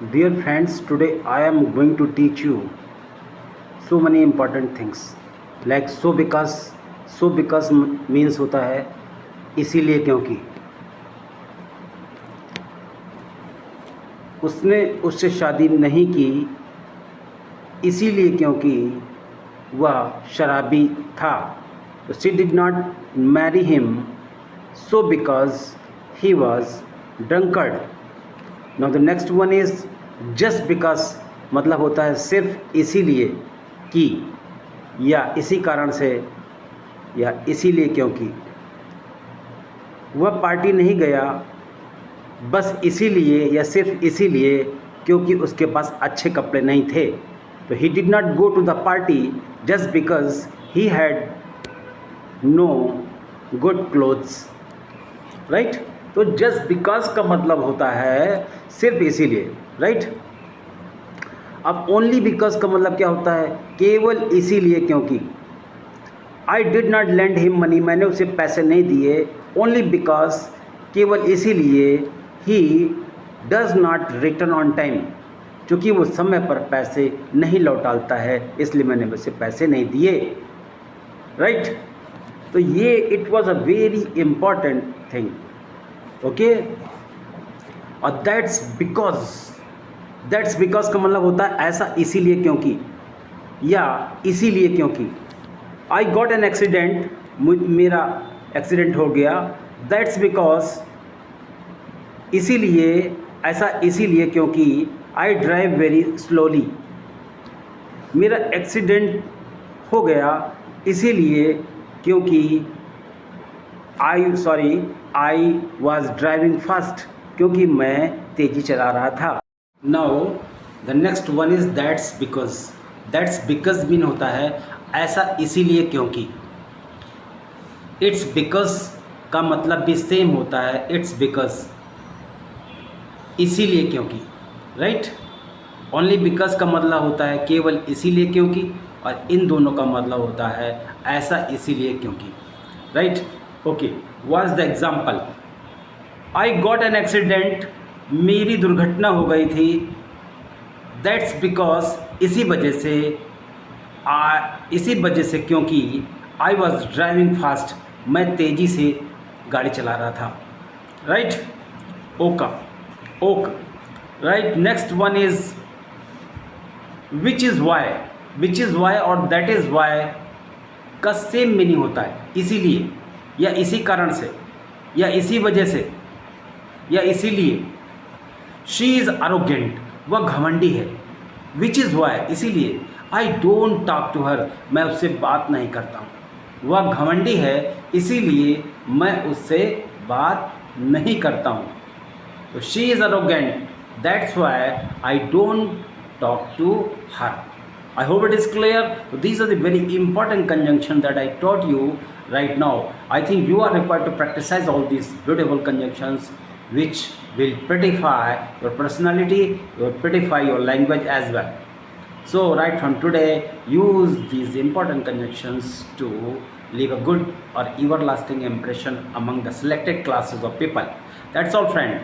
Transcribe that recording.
Dear friends, today I am going to teach you so many important things. Like so because means होता है इसीलिए क्योंकि उसने उससे शादी नहीं की इसीलिए क्योंकि वह शराबी था. She did not marry him so because he was drunkard. Now the next one is just because मतलब होता है सिर्फ इसीलिए कि या इसी कारण से या इसीलिए क्योंकि. वह पार्टी नहीं गया बस इसीलिए या सिर्फ इसीलिए क्योंकि उसके पास अच्छे कपड़े नहीं थे. तो he did not go to the party just because he had no good clothes. Right. तो जस्ट बिकॉज का मतलब होता है सिर्फ इसीलिए. राइट. अब ओनली बिकॉज का मतलब क्या होता है? केवल इसीलिए क्योंकि. I did not lend him money, मैंने उसे पैसे नहीं दिए. ओनली बिकॉज, केवल इसीलिए. He does not return on time, क्योंकि वो समय पर पैसे नहीं लौटाता है इसलिए मैंने उसे पैसे नहीं दिए. राइट. तो ये it was a very important thing. Okay. और दैट्स बिकॉज का मतलब होता है ऐसा इसीलिए क्योंकि या इसीलिए क्योंकि. आई गॉट एन एक्सीडेंट, मेरा एक्सीडेंट हो गया. दैट्स बिकॉज, इसीलिए, ऐसा इसीलिए क्योंकि. आई ड्राइव वेरी स्लोली, मेरा एक्सीडेंट हो गया इसीलिए क्योंकि आई वॉज ड्राइविंग फास्ट, क्योंकि मैं तेज़ी चला रहा था. Now the next one is that's because. That's because mean होता है ऐसा इसीलिए क्योंकि. इट्स बिकॉज का मतलब भी सेम होता है. इट्स बिकॉज, इसीलिए क्योंकि. राइट. ओनली बिकॉज का मतलब होता है केवल इसीलिए क्योंकि, और इन दोनों का मतलब होता है ऐसा इसीलिए क्योंकि. Right. Okay. What is the example? I got an accident, मेरी दुर्घटना हो गई थी. दैट्स बिकॉज, इसी वजह से क्योंकि. आई वॉज ड्राइविंग फास्ट, मैं तेज़ी से गाड़ी चला रहा था. Right. Okay. Right. Next one is which is why और दैट इज़ वाई का सेम मीनिंग होता है. इसीलिए या इसी कारण से या इसी वजह से या इसीलिए. शी इज़ अरोगेंट, वह घमंडी है. विच इज़ वाई, इसीलिए. I don't talk to her, मैं उससे बात नहीं करता हूँ. वह घमंडी है इसीलिए मैं उससे बात नहीं करता हूँ. तो she is arrogant, that's why I don't talk to her. I hope it is clear. So these are the very important conjunction that I taught you right now. I think you are required to practice all these beautiful conjunctions which will prettify your personality, will prettify your language as well. So right from today, use these important conjunctions to leave a good or everlasting impression among the selected classes of people. That's all, friend.